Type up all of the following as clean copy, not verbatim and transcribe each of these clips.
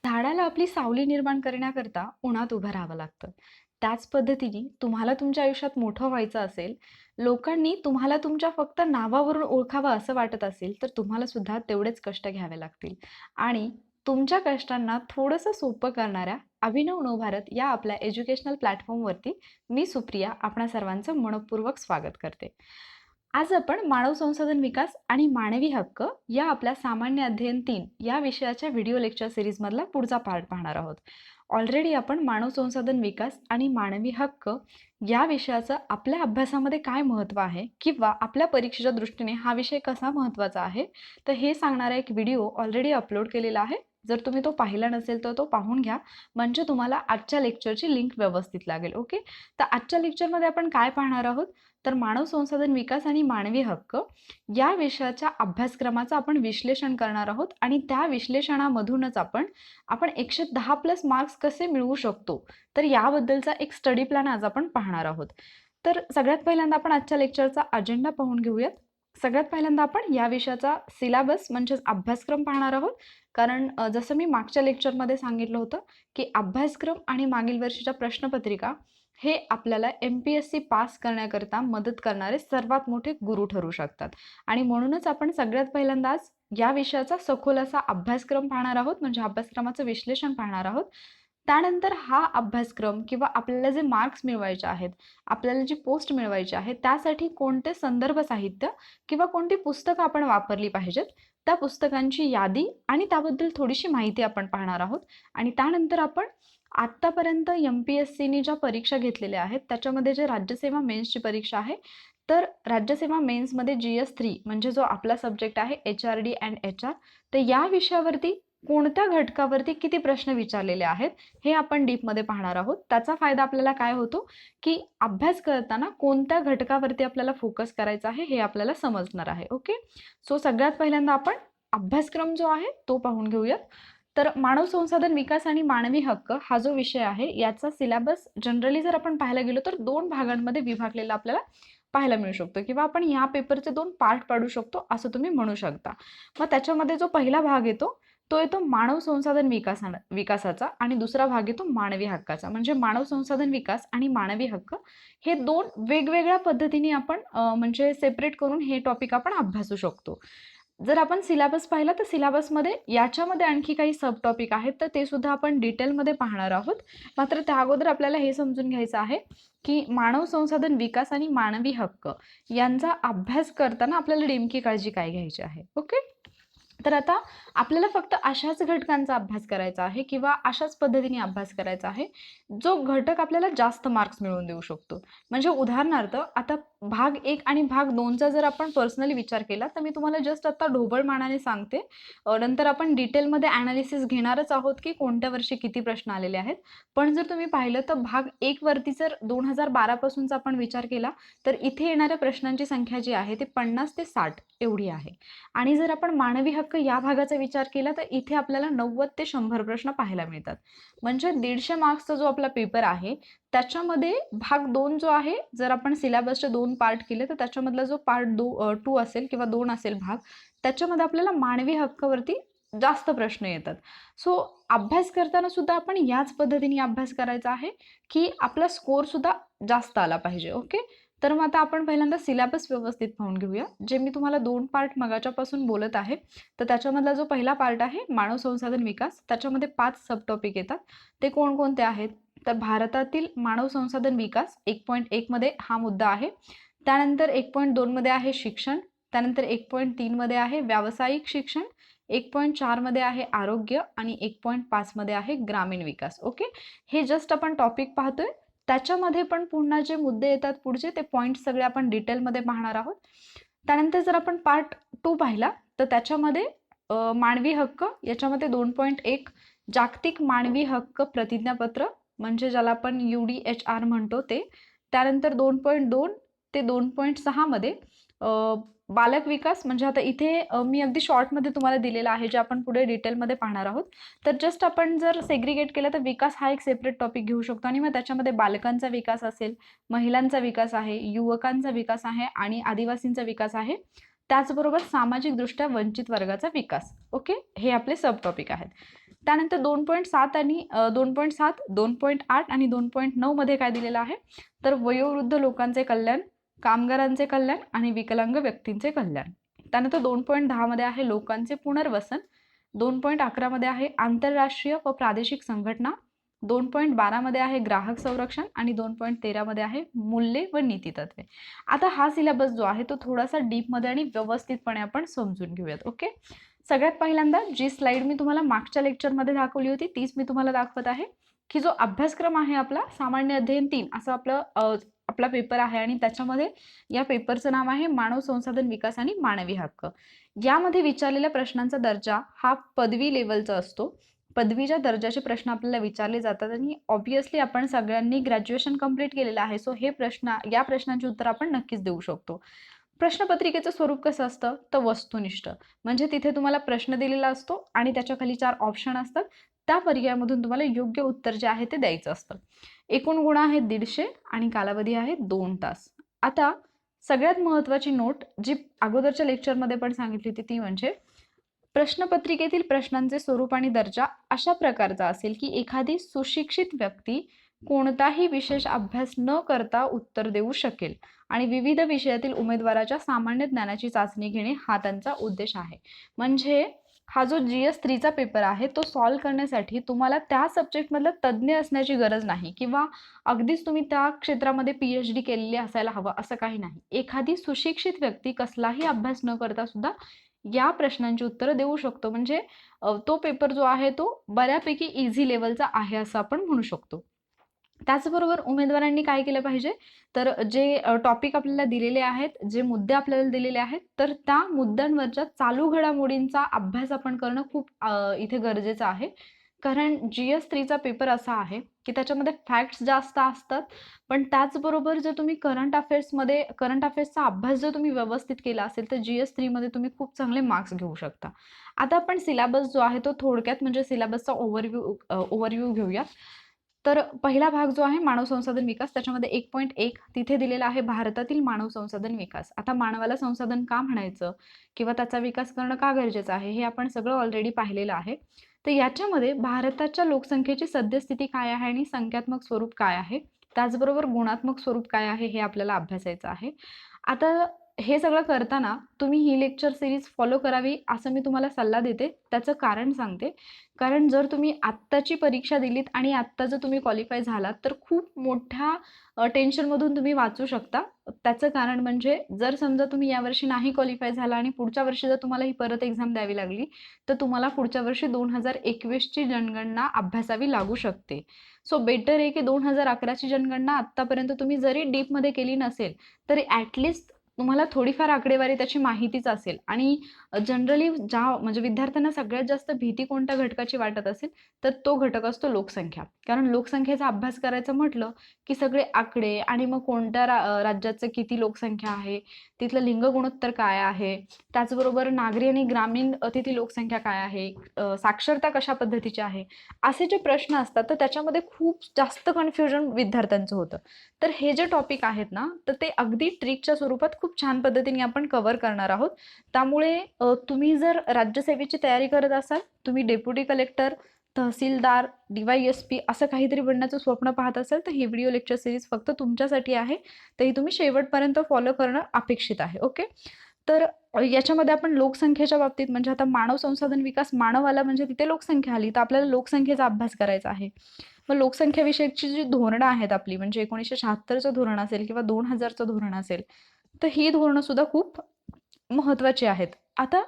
झाडाला आपली सावली निर्माण करण्याकरता उन्हात उभं राहावं लागतं. त्याच पद्धतीने तुम्हाला तुमच्या आयुष्यात मोठं व्हायचं असेल, लोकांनी तुम्हाला तुमच्या फक्त नावावरून ओळखावं असं वाटत असेल, तर तुम्हाला सुद्धा तेवढेच कष्ट घ्यावे लागतील. आणि तुमच्या कष्टांना थोडंसं सोपं करणाऱ्या अभिनव नवभारत या आपल्या एज्युकेशनल प्लॅटफॉर्मवरती मी सुप्रिया आपणा सर्वांचं मनःपूर्वक स्वागत करते. आज आपण मानव संसाधन विकास आणि मानवी हक्क या आपल्या सामान्य अध्ययन 3 या विषयाच्या व्हिडिओ लेक्चर सिरीजमधला पुढचा पार्ट पाहणार आहोत. ऑलरेडी आपण मानव संसाधन विकास आणि मानवी हक्क या विषयाचं आपल्या अभ्यासामध्ये काय महत्त्व आहे किंवा आपल्या परीक्षेच्या दृष्टीने हा विषय कसा महत्त्वाचा आहे, तर हे सांगणारा एक व्हिडिओ ऑलरेडी अपलोड केलेला आहे. जर तुम्ही तो पाहिला नसेल तर तो पाहून घ्या, म्हणजे तुम्हाला आजच्या लेक्चरची लिंक व्यवस्थित लागेल. ओके, तर आजच्या लेक्चरमध्ये आपण काय पाहणार आहोत, तर मानव संसाधन विकास आणि मानवी हक्क या विषयाच्या अभ्यासक्रमाचं आपण विश्लेषण करणार आहोत आणि त्या विश्लेषणामधूनच आपण 110+ मार्क्स कसे मिळवू शकतो, तर याबद्दलचा एक स्टडी प्लॅन आज आपण पाहणार आहोत. तर सगळ्यात पहिल्यांदा आपण आजच्या लेक्चरचा अजेंडा पाहून घेऊयात. सगळ्यात पहिल्यांदा आपण या विषयाचा सिलेबस म्हणजेच अभ्यासक्रम पाहणार आहोत. कारण जसं मी मागच्या लेक्चरमध्ये सांगितलं होतं की अभ्यासक्रम आणि मागील वर्षीच्या प्रश्नपत्रिका हे आपल्याला MPSC पास करण्याकरता मदत करणारे सर्वात मोठे गुरु ठरू शकतात. आणि म्हणूनच आपण सगळ्यात पहिल्यांदाच या विषयाचा सखोल असा अभ्यासक्रम पाहणार आहोत, म्हणजे अभ्यासक्रमाचं विश्लेषण पाहणार आहोत. त्यानंतर हा अभ्यासक्रम किंवा आपल्याला जे मार्क्स मिळवायचे आहेत, आपल्याला जी पोस्ट मिळवायची आहे, त्यासाठी कोणते संदर्भ साहित्य किंवा कोणती पुस्तकं आपण वापरली पाहिजेत, त्या पुस्तकांची यादी आणि त्याबद्दल थोडीशी माहिती आपण पाहणार आहोत. आणि त्यानंतर आपण आत्तापर्यंत MPSCने ज्या परीक्षा घेतलेल्या आहेत, त्याच्यामध्ये जे राज्यसेवा मेन्सची परीक्षा आहे, तर राज्यसेवा मेन्समध्ये GS3 म्हणजे जो आपला सब्जेक्ट आहे HRD अँड HR, तर या विषयावरती कोणत्या घटकावरती किती प्रश्न विचारलेले आहेत हे आपण डीपमध्ये पाहणार आहोत. त्याचा फायदा आपल्याला काय होतो की अभ्यास करताना कोणत्या घटकावरती आपल्याला फोकस करायचा आहे हे आपल्याला समजणार आहे. ओके, सो सगळ्यात पहिल्यांदा आपण अभ्यासक्रम जो आहे तो पाहून घेऊयात. तर मानव संसाधन विकास आणि मानवी हक्क हा जो विषय आहे, याचा सिलेबस जनरली जर आपण पाहायला गेलो तर 2 भागांमध्ये विभागलेला आपल्याला पाहायला मिळू शकतो किंवा आपण या पेपरचे 2 पार्ट पाडू शकतो असं तुम्ही म्हणू शकता. मग त्याच्यामध्ये जो पहिला भाग येतो तो येतो मानव संसाधन विकासाचा आणि दुसरा भाग येतो मानवी हक्काचा. म्हणजे मानव संसाधन विकास आणि मानवी हक्क हे 2 वेगवेगळ्या पद्धतीने आपण म्हणजे सेपरेट करून हे टॉपिक आपण अभ्यासू शकतो. जर आपण सिलेबस पाहिला तर सिलेबसमध्ये याच्यामध्ये आणखी काही सब टॉपिक आहेत, तर ते सुद्धा आपण डिटेलमध्ये पाहणार आहोत. मात्र त्या अगोदर आपल्याला हे समजून घ्यायचं आहे की मानव संसाधन विकास आणि मानवी हक्क यांचा अभ्यास करताना आपल्याला नेमकी काळजी काय घ्यायची आहे. ओके, तर आता आपल्याला फक्त अशाच घटकांचा अभ्यास करायचा आहे किंवा अशाच पद्धतीने अभ्यास करायचा आहे जो घटक आपल्याला जास्त मार्क्स मिळवून देऊ शकतो. म्हणजे उदाहरणार्थ आता भाग 1 आणि भाग 2चा जर आपण पर्सनली विचार केला तर मी तुम्हाला जस्ट आता ढोबळमानाने सांगते. नंतर आपण डिटेलमध्ये ॲनालिसिस घेणारच आहोत की कोणत्या वर्षी किती प्रश्न आलेले आहेत. पण जर तुम्ही पाहिलं तर भाग 1 वरती जर 2012 पासूनचा आपण विचार केला तर इथे येणाऱ्या प्रश्नांची संख्या जी आहे ती 50 ते 60 एवढी आहे. आणि जर आपण मानवी हक्क या भागाचा विचार केला तर इथे आपल्याला 90 ते 100 प्रश्न पाहायला मिळतात. म्हणजे 150 मार्क्सचा जो आपला पेपर आहे त्याच्यामध्ये भाग 2 जो आहे, जर आपण सिलेबसचे 2 पार्ट केले तर त्याच्यामधला जो पार्ट 2 असेल किंवा 2 असेल भाग, त्याच्यामध्ये आपल्याला मानवी हक्कावरती जास्त प्रश्न येतात. सो अभ्यास करताना सुद्धा आपण याच पद्धतीने अभ्यास करायचा आहे की आपला स्कोर सुद्धा जास्त आला पाहिजे. ओके, तर मग आता आपण पहिल्यांदा सिलेबस व्यवस्थित पाहून घेऊया. जे मी तुम्हाला 2 पार्ट मगाच्यापासून बोलत आहे, तर त्याच्यामधला जो पहिला पार्ट आहे मानव संसाधन विकास, त्याच्यामध्ये 5 सब टॉपिक येतात. ते कोणकोणते आहेत, तर भारतातील मानव संसाधन विकास 1.1 मध्ये हा मुद्दा आहे. त्यानंतर 1.2 मध्ये आहे शिक्षण, त्यानंतर 1.3 मध्ये आहे व्यावसायिक शिक्षण, 1.4 मध्ये आहे आरोग्य आणि 1.5 मध्ये आहे ग्रामीण विकास. ओके, हे जस्ट आपण टॉपिक पाहतोय. त्याच्यामध्ये पण पुन्हा जे मुद्दे येतात पुढचे ते पॉईंट सगळे आपण डिटेलमध्ये पाहणार आहोत. त्यानंतर जर आपण पार्ट 2 पाहिला तर त्याच्यामध्ये मानवी हक्क याच्यामध्ये 2.1 जागतिक मानवी हक्क प्रतिज्ञापत्र म्हणजे ज्याला आपण UDHR म्हणतो ते. त्यानंतर 2.2 ते 2.6 मध्ये बालक विकास, म्हणजे आता इथे मी अगदी शॉर्टमध्ये तुम्हाला दिलेला आहे जे आपण पुढे डिटेलमध्ये पाहणार आहोत. तर जस्ट आपण जर सेग्रिगेट केलं तर विकास हा एक सेपरेट टॉपिक घेऊ शकतो आणि मग त्याच्यामध्ये बालकांचा विकास असेल, महिलांचा विकास आहे, युवकांचा विकास आहे आणि आदिवासींचा विकास आहे. त्याचबरोबर सामाजिकदृष्ट्या वंचित वर्गाचा विकास. ओके, हे आपले सब टॉपिक आहेत. त्यानंतर 2.7 आणि 2.7, 2.8 आणि 2.9 मध्ये काय दिलेलं आहे, तर वयोवृद्ध लोकांचे कल्याण, कामगारांचे कल्याण आणि विकलांग व्यक्तींचे कल्याण. त्यानंतर 2.10 मध्ये आहे लोकांचे पुनर्वसन, 2.11 मध्ये आहे आंतरराष्ट्रीय व प्रादेशिक संघटना, 2.12 मध्ये आहे ग्राहक संरक्षण आणि 2.13 मध्ये आहे मूल्ये व नीतितत्वे. आता हा सिलेबस जो आहे तो थोडासा डीपमध्ये आणि व्यवस्थितपणे आपण समजून घेऊयात. ओके, सगळ्यात पहिल्यांदा जी स्लाइड मी तुम्हाला मागच्या लेक्चरमध्ये दाखवली होती तीच मी तुम्हाला दाखवत आहे, की जो अभ्यासक्रम आहे आपला सामान्य अध्ययन 3 असं आपला पेपर आहे आणि त्याच्यामध्ये या पेपरचं नाव आहे मानव संसाधन विकास आणि मानवी हक्क. यामध्ये विचारलेल्या प्रश्नांचा दर्जा हा पदवी लेवलचा असतो. पदवीच्या दर्जाचे प्रश्न आपल्याला विचारले जातात आणि ऑब्व्हियसली आपण सगळ्यांनी ग्रॅज्युएशन कंप्लीट केलेलं आहे, सो या प्रश्नांची उत्तर आपण नक्कीच देऊ शकतो. प्रश्नपत्रिकेचं स्वरूप कसं असतं, तर वस्तुनिष्ठ, म्हणजे तिथे तुम्हाला प्रश्न दिलेला असतो आणि त्याच्या खाली 4 ऑप्शन असतात, त्या पर्यायामधून तुम्हाला योग्य उत्तर जे आहे ते द्यायचं असतं. एकूण गुण आहेत 150 आणि कालावधी आहे 2 तास. आता सगळ्यात महत्त्वाची नोट जी अगोदरच्या लेक्चरमध्ये पण सांगितली होती ती म्हणजे प्रश्नपत्रिकेतील प्रश्नांचे स्वरूप आणि दर्जा अशा प्रकारचा असेल की एखादी सुशिक्षित व्यक्ती कोणताही विशेष अभ्यास न करता उत्तर देऊ शकेल आणि विविध विषयातील उमेदवाराच्या सामान्य ज्ञानाची चाचणी घेणे हा त्यांचा उद्देश आहे. म्हणजे हा जो GS3चा पेपर आहे तो सॉल्व्ह करण्यासाठी तुम्हाला त्या सब्जेक्टमधलं तज्ज्ञ असण्याची गरज नाही किंवा अगदीच तुम्ही त्या क्षेत्रामध्ये PhD केलेली असायला हवं असं काही नाही. एखादी सुशिक्षित व्यक्ती कसलाही अभ्यास न करता सुद्धा या प्रश्नांची उत्तरं देऊ शकतो. म्हणजे तो पेपर जो आहे तो बऱ्यापैकी इझी लेवलचा आहे असं आपण म्हणू शकतो. त्याचबरोबर उमेदवारांनी काय केलं पाहिजे, तर जे टॉपिक आपल्याला दिलेले आहेत, जे मुद्दे आपल्याला दिलेले आहेत, तर त्या मुद्द्यांवरच्या चालू घडामोडींचा अभ्यास आपण करणं खूप इथे गरजेचं आहे. कारण GS3चा पेपर असा आहे की त्याच्यामध्ये फॅक्ट्स जास्त असतात, पण त्याचबरोबर जर तुम्ही करंट अफेअर्सचा अभ्यास जर तुम्ही व्यवस्थित केला असेल तर GS3मध्ये तुम्ही खूप चांगले मार्क्स घेऊ शकता. आता आपण सिलेबस जो आहे तो थोडक्यात म्हणजे सिलेबसचा ओव्हरव्ह्यू घेऊया. तर पहिला भाग जो आहे मानव संसाधन विकास, त्याच्यामध्ये 1.1 तिथे दिलेला आहे भारतातील मानव संसाधन विकास. आता मानवाला संसाधन का म्हणायचं किंवा त्याचा विकास करणं का गरजेचं आहे हे आपण सगळं ऑलरेडी पाहिलेलं आहे. तर याच्यामध्ये भारताच्या लोकसंख्येची सद्यस्थिती काय आहे आणि संख्यात्मक स्वरूप काय आहे, त्याचबरोबर गुणात्मक स्वरूप काय आहे हे आपल्याला अभ्यासायचं आहे. आता हे सगळं करताना तुम्ही ही लेक्चर सिरीज फॉलो करावी असं मी तुम्हाला सल्ला देते. त्याचं कारण सांगते. कारण जर तुम्ही आत्ताची परीक्षा दिलीत आणि आत्ता जर तुम्ही क्वालिफाय झालात तर खूप मोठ्या टेन्शनमधून तुम्ही वाचू शकता. त्याचं कारण म्हणजे जर समजा तुम्ही यावर्षी नाही क्वालिफाय झाला आणि पुढच्या वर्षी जर तुम्हाला ही परत एक्झाम द्यावी लागली तर तुम्हाला पुढच्या वर्षी 2021ची जनगणना अभ्यासावी लागू शकते. सो बेटर आहे की 2011ची जनगणना आत्तापर्यंत तुम्ही जरी डीपमध्ये केली नसेल तरी ॲटलिस्ट तुम्हाला थोडीफार आकडेवारी त्याची माहितीच असेल. आणि जनरली म्हणजे विद्यार्थ्यांना सगळ्यात जास्त भीती कोणत्या घटकाची वाटत असेल तर तो घटक असतो लोकसंख्या. कारण लोकसंख्येचा अभ्यास करायचं म्हटलं की सगळे आकडे आणि मग कोणत्या राज्याचं किती लोकसंख्या आहे, तिथलं लिंग गुणोत्तर काय आहे, त्याचबरोबर नागरी आणि ग्रामीण तिथली लोकसंख्या काय आहे, साक्षरता कशा पद्धतीची आहे, असे जे प्रश्न असतात तर त्याच्यामध्ये खूप जास्त कन्फ्युजन विद्यार्थ्यांचं होतं. तर हे जे टॉपिक आहेत ना तर ते अगदी ट्रिकच्या स्वरूपात खूप छान पद्धतीने आपण कव्हर करणार आहोत. त्यामुळे तुम्ही जर राज्यसेवेची तयारी करत असाल, तुम्ही डेप्युटी कलेक्टर, तहसीलदार, DYSP असं काहीतरी बनण्याचं स्वप्न पाहत असाल तर ही व्हिडिओ लेक्चर सिरीज फक्त तुमच्यासाठी आहे. तर ही तुम्ही शेवटपर्यंत फॉलो करणं अपेक्षित आहे. ओके, तर याच्यामध्ये आपण लोकसंख्येच्या बाबतीत म्हणजे आता मानव संसाधन विकास, मानव आला म्हणजे तिथे लोकसंख्या आली, तर आपल्याला लोकसंख्येचा अभ्यास करायचा आहे. मग लोकसंख्याविषयीची जी धोरणं आहेत आपली म्हणजे 1976चं धोरण असेल किंवा 2000चं धोरण असेल तर ही धोरणं सुद्धा खूप महत्त्वाची आहेत. आता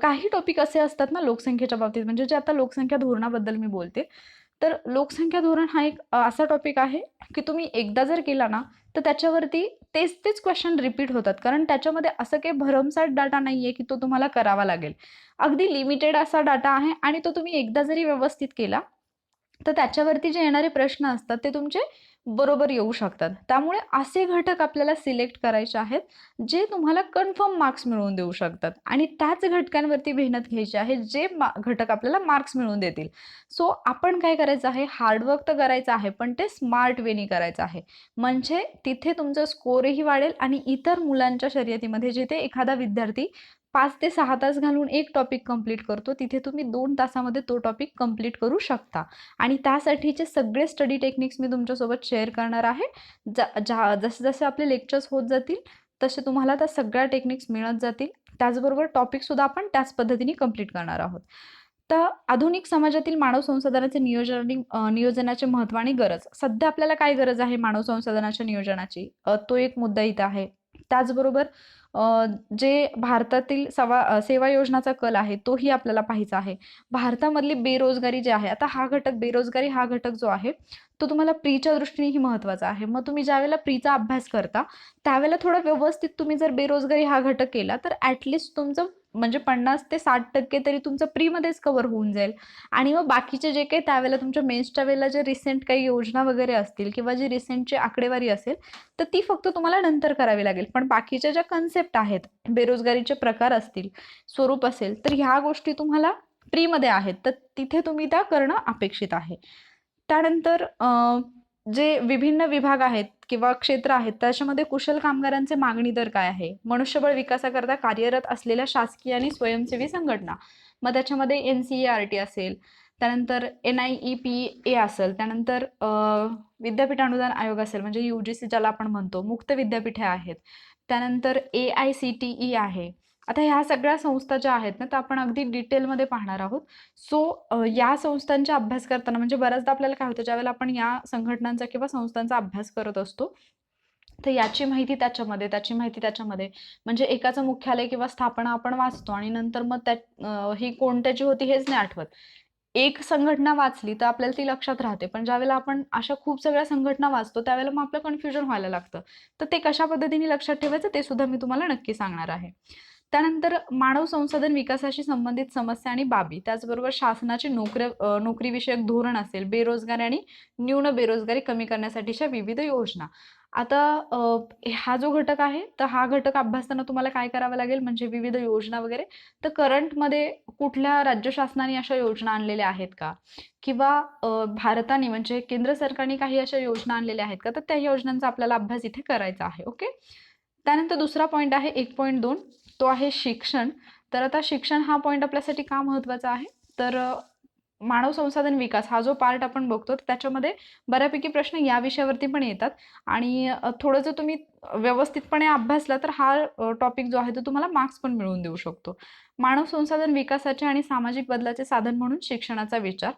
काही टॉपिक असे असतात ना लोकसंख्येच्या बाबतीत म्हणजे जे आता लोकसंख्या धोरणाबद्दल मी बोलते. तर लोकसंख्या धोरण हा एक असा टॉपिक आहे की तुम्ही एकदा जर केला ना तर त्याच्यावरती तेच क्वेश्चन रिपीट होतात. कारण त्याच्यामध्ये असं काही भरमसाठ डाटा नाही आहे की तो तुम्हाला करावा लागेल. अगदी लिमिटेड असा डाटा आहे आणि तो तुम्ही एकदा जरी व्यवस्थित केला तर त्याच्यावरती जे येणारे प्रश्न असतात ते तुमचे बरोबर येऊ शकतात. त्यामुळे असे घटक आपल्याला सिलेक्ट करायचे आहेत जे तुम्हाला कन्फर्म मार्क्स मिळवून देऊ शकतात आणि त्याच घटकांवरती मेहनत घ्यायची आहे जे घटक आपल्याला मार्क्स मिळवून देतील. सो आपण काय करायचं आहे, हार्डवर्क तर करायचं आहे पण ते स्मार्ट वेनी करायचं आहे. म्हणजे तिथे तुमचा स्कोरही वाढेल आणि इतर मुलांच्या शर्यतीमध्ये जिथे एखादा विद्यार्थी 5 ते 6 तास घालून एक टॉपिक कंप्लीट करतो, तिथे तुम्ही 2 तासामध्ये तो टॉपिक कंप्लीट करू शकता. आणि त्यासाठीचे सगळे स्टडी टेक्निक्स मी तुमच्यासोबत शेअर करणार आहे. जसे आपले लेक्चर्स होत जातील, तसे तुम्हाला त्या सगळ्या टेक्निक्स मिळत जातील. त्याचबरोबर टॉपिकसुद्धा आपण त्याच पद्धतीने कंप्लीट करणार आहोत. तर आधुनिक समाजातील मानव संसाधनाचे नियोजनाचे महत्त्व आणि गरज. सध्या आपल्याला काय गरज आहे मानव संसाधनाच्या नियोजनाची? तो एक मुद्दा इथे आहे. त्याचबरोबर जे भारतातील सेवा योजनाचा कल आहे तोही आपल्याला पाहायचा आहे. भारतामधली बेरोजगारी जी आहे, आता बेरोजगारी हा घटक जो आहे तो तुम्हाला प्रीच्या दृष्टीनेही महत्त्वाचा आहे. मग तुम्ही ज्यावेळेला प्रीचा अभ्यास करता त्यावेळेला थोडं व्यवस्थित तुम्ही जर बेरोजगारी हा घटक केला तर ॲटलिस्ट तुमचं म्हणजे 50 ते 60% तरी तुमचं प्रीमध्येच कव्हर होऊन जाईल. आणि मग बाकीचे जे काही त्यावेळेला तुमच्या मेन्सच्या वेळेला जे रिसेंट काही योजना वगैरे असतील किंवा जी रिसेंटची आकडेवारी असेल तर ती फक्त तुम्हाला नंतर करावी लागेल. पण बाकीच्या ज्या कन्सेप्ट आहेत, बेरोजगारीचे प्रकार असतील, स्वरूप असेल, तर ह्या गोष्टी तुम्हाला प्रीमध्ये आहेत, तर तिथे तुम्ही त्या करणं अपेक्षित आहे. त्यानंतर जे विभिन्न विभाग आहेत किंवा क्षेत्र आहेत त्याच्यामध्ये कुशल कामगारांचे मागणी दर काय आहे? मनुष्यबळ विकासाकरता कार्यरत असलेल्या शासकीय आणि स्वयंसेवी संघटना, मग त्याच्यामध्ये NCERT असेल, त्यानंतर NIEPA असेल, त्यानंतर विद्यापीठ अनुदान आयोग असेल म्हणजे UGC ज्याला आपण म्हणतो, मुक्त विद्यापीठे आहेत, त्यानंतर AICTE आहे. आता ह्या सगळ्या संस्था ज्या आहेत ना, त्या आपण अगदी डिटेलमध्ये पाहणार आहोत. सो या संस्थांचा अभ्यास करताना म्हणजे बऱ्याचदा आपल्याला काय होतं, ज्यावेळेला आपण या संघटनांचा किंवा संस्थांचा अभ्यास करत असतो, तर याची माहिती त्याच्यामध्ये, त्याची माहिती त्याच्यामध्ये, म्हणजे एकाचं मुख्यालय किंवा स्थापना आपण वाचतो आणि नंतर मग ही कोणत्याची होती हेच नाही आठवत. एक संघटना वाचली तर आपल्याला ती लक्षात राहते, पण ज्यावेळेला आपण अशा खूप सगळ्या संघटना वाचतो त्यावेळेला मग आपलं कन्फ्युजन व्हायला लागतं. तर ते कशा पद्धतीने लक्षात ठेवायचं ते सुद्धा मी तुम्हाला नक्की सांगणार आहे. त्यानंतर मानव संसाधन विकासाशी संबंधित समस्या आणि बाबी, त्याचबरोबर शासनाचे नोकरीविषयक धोरण असेल, बेरोजगारी आणि न्यून बेरोजगारी कमी करण्यासाठीच्या विविध योजना. आता हा जो घटक आहे तर हा घटक अभ्यासताना तुम्हाला काय करावं लागेल म्हणजे विविध योजना वगैरे, तर करंटमध्ये कुठल्या राज्य शासनाने अशा योजना आणलेल्या आहेत का, किंवा भारताने म्हणजे केंद्र सरकारने काही अशा योजना आणलेल्या आहेत का, तर त्या योजनांचा आपल्याला अभ्यास इथे करायचा आहे. ओके. त्यानंतर दुसरा पॉईंट आहे 1.2, तो आहे शिक्षण. तर आता शिक्षण हा पॉईंट आपल्यासाठी का महत्त्वाचा आहे, तर मानव संसाधन विकास हा जो पार्ट आपण बघतो त्याच्यामध्ये बऱ्यापैकी प्रश्न या विषयावरती पण येतात. आणि थोडं जर तुम्ही व्यवस्थितपणे अभ्यासला तर हा टॉपिक जो आहे तो तुम्हाला मार्क्स पण मिळवून देऊ शकतो. मानव संसाधन विकासाचे आणि सामाजिक बदलाचे साधन म्हणून शिक्षणाचा विचार.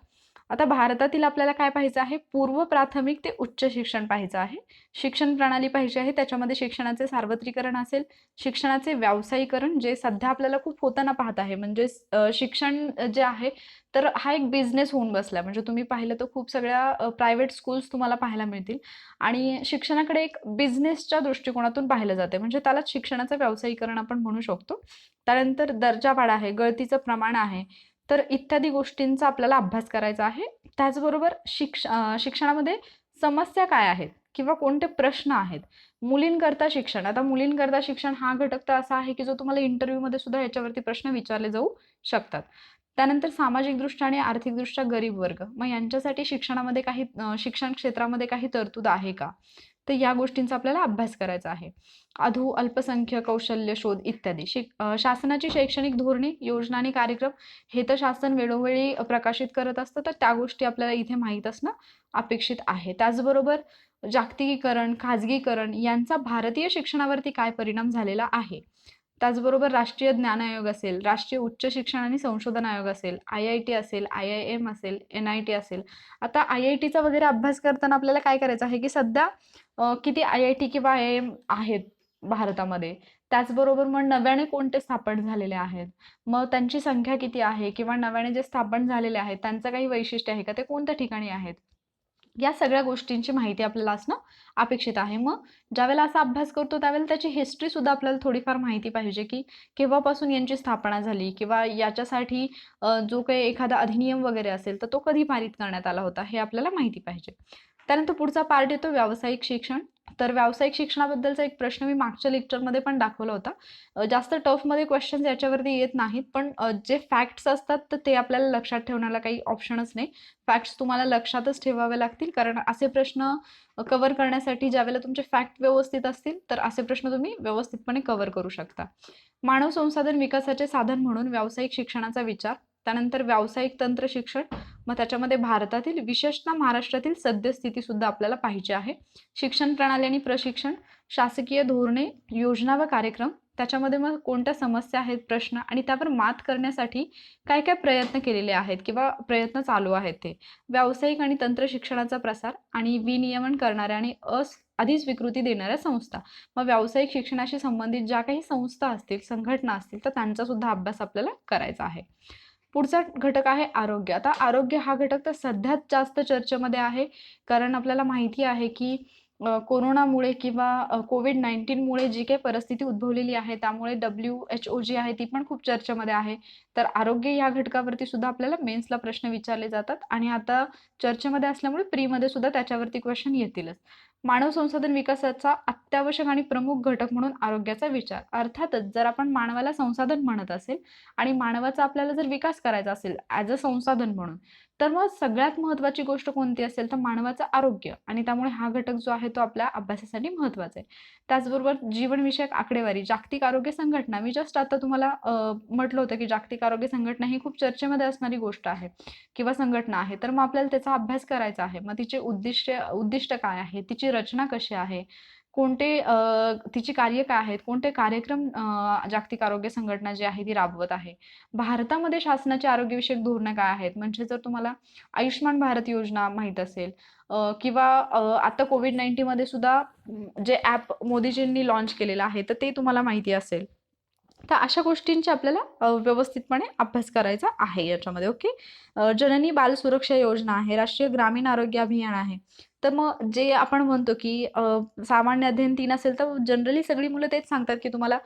आता भारतातील आपल्याला काय पाहायचं आहे, पूर्व प्राथमिक ते उच्च शिक्षण पाहायचं आहे. शिक्षण प्रणाली पाहिजे आहे, त्याच्यामध्ये शिक्षणाचे सार्वत्रिकरण असेल, शिक्षणाचे व्यावसायीकरण जे सध्या आपल्याला खूप होताना पाहत आहे. म्हणजे शिक्षण जे आहे तर हा एक बिझनेस होऊन बसला. म्हणजे तुम्ही पाहिलं तर खूप सगळ्या प्रायव्हेट स्कूल्स तुम्हाला पाहायला मिळतील आणि शिक्षणाकडे एक बिझनेसच्या दृष्टिकोनातून पाहिलं जाते. म्हणजे त्यालाच शिक्षणाचं व्यावसायीकरण आपण म्हणू शकतो. त्यानंतर दर्जावाढ आहे, गळतीचं प्रमाण आहे, तर इत्यादी गोष्टींचा आपल्याला अभ्यास करायचा आहे. त्याचबरोबर शिक्षणामध्ये समस्या काय आहेत किंवा कोणते प्रश्न आहेत. मुलींकरता शिक्षण, आता मुलींकरता शिक्षण हा घटक तर असा आहे की जो तुम्हाला इंटरव्ह्यूमध्ये सुद्धा याच्यावरती प्रश्न विचारले जाऊ शकतात. त्यानंतर सामाजिकदृष्ट्या आणि आर्थिकदृष्ट्या गरीब वर्ग, मग यांच्यासाठी शिक्षणामध्ये काही शिक्षण क्षेत्रामध्ये काही तरतूद आहे का, तर या गोष्टींचा आपल्याला अभ्यास करायचा आहे. अल्पसंख्य कौशल्य शोध इत्यादी. शासनाची शैक्षणिक धोरणे, योजना आणि कार्यक्रम हे तर शासन वेळोवेळी प्रकाशित करत असतं, तर त्या गोष्टी आपल्याला इथे माहीत असणं अपेक्षित आहे. त्याचबरोबर जागतिकीकरण, खाजगीकरण यांचा भारतीय शिक्षणावरती काय परिणाम झालेला आहे. त्याचबरोबर राष्ट्रीय ज्ञान आयोग असेल, राष्ट्रीय उच्च शिक्षण आणि संशोधन आयोग असेल, IIT असेल, IIM असेल, NIT असेल. आता IITचा वगैरे अभ्यास करताना आपल्याला काय करायचं आहे की सध्या किती IIT किंवा IIM आहेत भारतामध्ये. त्याचबरोबर मग नव्याने कोणते स्थापन झालेले आहेत, मग त्यांची संख्या किती आहे किंवा नव्याने जे स्थापन झालेले आहेत त्यांचं काही वैशिष्ट्य आहे का, ते कोणत्या ठिकाणी आहेत, या सगळ्या गोष्टींची माहिती आपल्याला असणं अपेक्षित आहे. मग ज्यावेळेला असा अभ्यास करतो त्यावेळेला त्याची हिस्ट्री सुद्धा आपल्याला थोडीफार माहिती पाहिजे की केव्हापासून यांची स्थापना झाली किंवा याच्यासाठी जो काही एखादा अधिनियम वगैरे असेल तर तो कधी पारित करण्यात आला होता हे आपल्याला माहिती पाहिजे. त्यानंतर पुढचा पार्ट येतो व्यावसायिक शिक्षण. तर व्यावसायिक शिक्षणाबद्दलचा एक प्रश्न मी मागच्या लेक्चरमध्ये पण दाखवला होता. जास्त टफमध्ये क्वेश्चन्स याच्यावरती येत नाहीत, पण जे फॅक्ट्स असतात तर ते आपल्याला लक्षात ठेवण्याला काही ऑप्शनच नाही. फॅक्ट्स तुम्हाला लक्षातच ठेवावे लागतील, कारण असे प्रश्न कव्हर करण्यासाठी ज्यावेळेला तुमचे फॅक्ट व्यवस्थित असतील तर असे प्रश्न तुम्ही व्यवस्थितपणे कव्हर करू शकता. मानव संसाधन विकासाचे साधन म्हणून व्यावसायिक शिक्षणाचा विचार. त्यानंतर व्यावसायिक तंत्र शिक्षण, मग त्याच्यामध्ये भारतातील विशेषतः महाराष्ट्रातील सद्यस्थिती सुद्धा आपल्याला पाहिजे आहे. शिक्षण प्रणाली आणि प्रशिक्षण, शासकीय धोरणे, योजना व कार्यक्रम, त्याच्यामध्ये मग कोणत्या समस्या आहेत, प्रश्न आणि त्यावर मात करण्यासाठी काय काय प्रयत्न केलेले आहेत किंवा प्रयत्न चालू आहेत ते. व्यावसायिक आणि तंत्र शिक्षणाचा प्रसार आणि विनियमन करणाऱ्या आणि अधिस्वीकृती देणाऱ्या संस्था. मग व्यावसायिक शिक्षणाशी संबंधित ज्या काही संस्था असतील, संघटना असतील, तर त्यांचा सुद्धा अभ्यास आपल्याला करायचा आहे. पुढचा घटक आहे आरोग्य. आता आरोग्य हा घटक तर सध्याच जास्त चर्चेमध्ये आहे, कारण आपल्याला माहिती आहे की कोरोनामुळे किंवा कोविड-19मुळे जी काही परिस्थिती उद्भवलेली आहे, त्यामुळे WHO जी आहे ती पण खूप चर्चेमध्ये आहे. तर आरोग्य या घटकावरती सुद्धा आपल्याला मेन्सला प्रश्न विचारले जातात आणि आता चर्चेमध्ये असल्यामुळे प्रीमध्ये सुद्धा त्याच्यावरती क्वेश्चन येतीलच. मानव संसाधन विकासाचा अत्यावश्यक आणि प्रमुख घटक म्हणून आरोग्याचा विचार. अर्थातच जर आपण मानवाला संसाधन म्हणत असेल आणि मानवाचा आपल्याला जर विकास करायचा असेल ॲज अ संसाधन म्हणून, तर मग सगळ्यात महत्त्वाची गोष्ट कोणती असेल तर मानवाचं आरोग्य, आणि त्यामुळे हा घटक जो आहे तो आपल्या अभ्यासासाठी महत्त्वाचा आहे. त्याचबरोबर जीवनविषयक आकडेवारी. जागतिक आरोग्य संघटना, मी जस्ट आता तुम्हाला म्हटलं होतं की जागतिक आरोग्य संघटना ही खूप चर्चेमध्ये असणारी गोष्ट आहे किंवा संघटना आहे. तर मग आपल्याला त्याचा अभ्यास करायचा आहे. मग तिचे उद्दिष्ट काय आहे, तिची रचना कशी आहे, तिची कार्य काय आहेत, कोणते कार्यक्रम जागतिक आरोग्य संघटना जी आहे ती राबवत आहे. भारतामध्ये शासनाचे आरोग्यविषयक धोरणं काय आहेत, म्हणजे जर तुम्हाला आयुष्यमान भारत योजना माहीत असेल किंवा आता कोविड-19मध्ये सुद्धा जे ॲप मोदीजींनी लॉन्च केलेलं आहे तर ते तुम्हाला माहिती असेल. तर अशा गोष्टींची आपल्याला व्यवस्थितपणे अभ्यास करायचा आहे याच्यामध्ये. ओके. जननी बाल सुरक्षा योजना आहे, राष्ट्रीय ग्रामीण आरोग्य अभियान आहे. तर मग जे आपण म्हणतो की सामान्य अध्ययन 3 असेल तर जनरली सगळी मुलं तेच सांगतात की तुम्हाला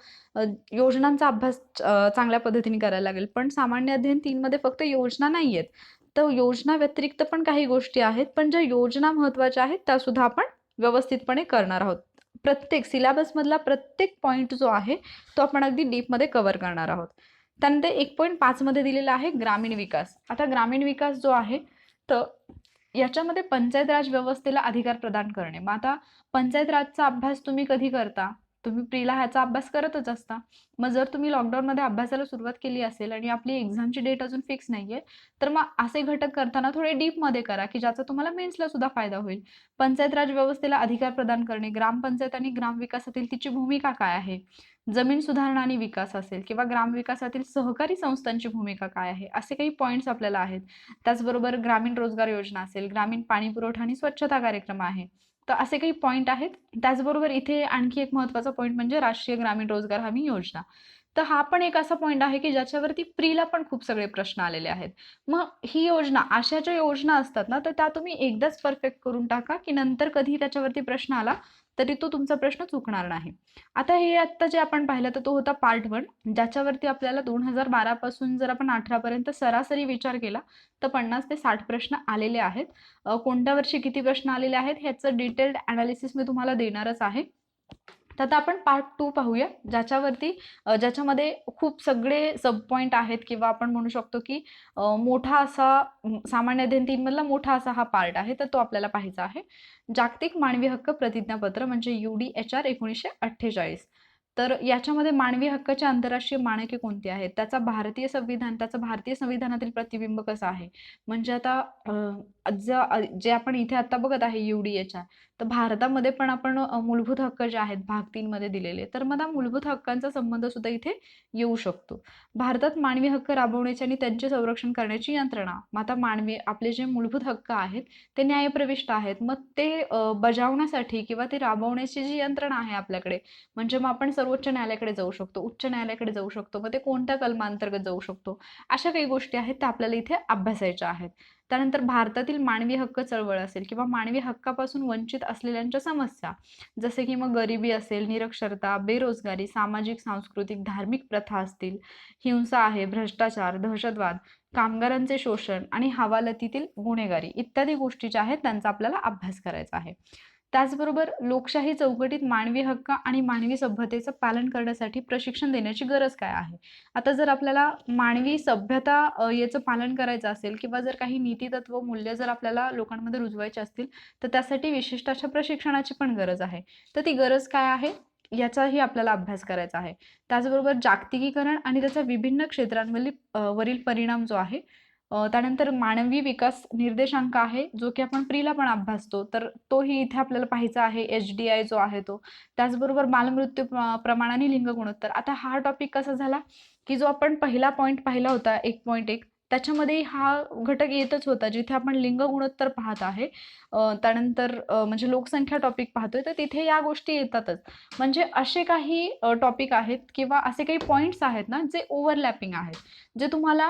योजनांचा अभ्यास चांगल्या पद्धतीने करायला लागेल. पण सामान्य अध्ययन 3 मध्ये फक्त योजना नाही आहेत. तर योजना व्यतिरिक्त पण काही गोष्टी आहेत, पण ज्या योजना महत्त्वाच्या आहेत त्यासुद्धा आपण व्यवस्थितपणे करणार आहोत. प्रत्येक सिलेबसमधला प्रत्येक पॉईंट जो आहे तो आपण अगदी डीपमध्ये कव्हर करणार आहोत. त्यानंतर 1.5 मध्ये दिलेला आहे ग्रामीण विकास. आता ग्रामीण विकास जो आहे तर याच्यामध्ये पंचायत राज व्यवस्थेला अधिकार प्रदान करणे. मग आता पंचायत राजचा अभ्यास तुम्ही कधी करता? तुम्ही प्रीला ह्याचा अभ्यास करतच असता. मग जर तुम्ही लॉकडाऊनमध्ये अभ्यासाला सुरुवात केली असेल आणि आपली एक्झामची डेट अजून फिक्स नाहीये, तर मग असे घटक करताना थोडे डीपमध्ये करा की ज्याचा तुम्हाला मेन्सला सुद्धा फायदा होईल. पंचायत राज व्यवस्थेला अधिकार प्रदान करणे, ग्रामपंचायत आणि ग्रामविकासातील तिची भूमिका काय आहे? जमीन सुधारणा आणि विकास असेल किंवा ग्रामविकासातील सहकारी संस्थांची भूमिका काय आहे? असे काही पॉईंट्स आपल्याला आहेत. त्याचबरोबर ग्रामीण रोजगार योजना असेल, ग्रामीण पाणी पुरवठा आणि स्वच्छता कार्यक्रम आहे. तर असे काही पॉईंट आहेत. त्याचबरोबर इथे आणखी एक महत्त्वाचा पॉईंट म्हणजे राष्ट्रीय ग्रामीण रोजगार हमी योजना. तर हा पण एक असा पॉईंट आहे की ज्याच्यावरती प्रीला पण खूप सगळे प्रश्न आलेले आहेत. मग ही योजना, अशा ज्या योजना असतात ना, तर त्या तुम्ही एकदाच परफेक्ट करून टाका की नंतर कधी त्याच्यावरती प्रश्न आला तरी तो तुमचा प्रश्न चुकणार नाही. आता हे आत्ता जे आपण पाहिलं तर तो होता पार्ट 1, ज्याच्यावरती आपल्याला 2012 पासून जर आपण 18 पर्यंत सरासरी विचार केला तर 50 ते 60 प्रश्न आलेले आहेत. कोणत्या वर्षी किती प्रश्न आलेले आहेत ह्याचं डिटेल्ड ॲनालिसिस मी तुम्हाला देणारच आहे. तर आता आपण पार्ट 2 पाहूया, ज्याच्यामध्ये खूप सगळे सब पॉईंट आहेत किंवा आपण म्हणू शकतो की मोठा असा सामान्य अध्ययन 3 मधला मोठा असा हा पार्ट आहे, तर तो आपल्याला पाहायचा आहे. जागतिक मानवी हक्क प्रतिज्ञापत्र म्हणजे UDHR 1948. तर याच्यामध्ये मानवी हक्काची आंतरराष्ट्रीय मानके कोणती आहेत, त्याचं भारतीय संविधानातील प्रतिबिंब कसं आहे. म्हणजे आता जे आपण इथे आता बघत आहे UDHR, तर भारतामध्ये पण आपण मूलभूत हक्क जे आहेत भाग 3 मध्ये दिलेले, तर मग मूलभूत हक्कांचा संबंध सुद्धा इथे येऊ शकतो. भारतात मानवी हक्क राबवण्याची आणि त्यांचे संरक्षण करण्याची यंत्रणा. मग आता आपले जे मूलभूत हक्क आहेत ते न्यायप्रविष्ट आहेत. मग ते बजावण्यासाठी किंवा ते राबवण्याची जी यंत्रणा आहे आपल्याकडे, म्हणजे मग आपण सर्वोच्च न्यायालयाकडे जाऊ शकतो, उच्च न्यायालयाकडे जाऊ शकतो. मग ते कोणत्या कलमांतर्गत जाऊ शकतो, अशा काही गोष्टी आहेत त्या आपल्याला इथे अभ्यासायच्या आहेत. त्यानंतर भारतातील मानवी हक्क चळवळ असेल किंवा मानवी हक्कापासून वंचित असलेल्यांच्या समस्या, जसे की मग गरिबी असेल, निरक्षरता, बेरोजगारी, सामाजिक, सांस्कृतिक, धार्मिक प्रथा असतील, हिंसा आहे, भ्रष्टाचार, दहशतवाद, कामगारांचे शोषण आणि हवालतीतील गुन्हेगारी इत्यादी गोष्टी ज्या आहेत त्यांचा आपल्याला अभ्यास करायचा आहे. त्याचबरोबर लोकशाही चौकटीत मानवी हक्क आणि मानवी सभ्यतेचं पालन करण्यासाठी प्रशिक्षण देण्याची गरज काय आहे? आता जर आपल्याला मानवी सभ्यता याचं पालन करायचं असेल किंवा जर काही नीतितत्व मूल्य जर आपल्याला लोकांमध्ये रुजवायची असतील, तर त्यासाठी विशिष्ट अशा प्रशिक्षणाची पण गरज आहे. तर ती गरज काय आहे? याचाही आपल्याला अभ्यास करायचा आहे. त्याचबरोबर जागतिकीकरण आणि त्याचा विभिन्न क्षेत्रांवरील वरील परिणाम जो आहे, त्यानंतर मानवी विकास निर्देशांक आहे, जो की आपण प्रीला पण अभ्यासतो, तर तोही इथे आपल्याला पाहायचा आहे. HDI जो आहे तो. त्याचबरोबर बालमृत्यू प्रमाण आणि लिंग गुणोत्तर. आता हा टॉपिक कसा झाला, की जो आपण पहिला पॉइंट पाहिला होता 1.1 त्याच्यामध्ये हा घटक येतच होता, जिथे आपण लिंग गुणोत्तर पाहत आहे. त्यानंतर म्हणजे लोकसंख्या टॉपिक पाहतोय, तर तिथे या गोष्टी येतातच. म्हणजे असे काही टॉपिक आहेत किंवा असे काही पॉइंट्स आहेत ना, जे ओव्हरलॅपिंग आहेत. जे तुम्हाला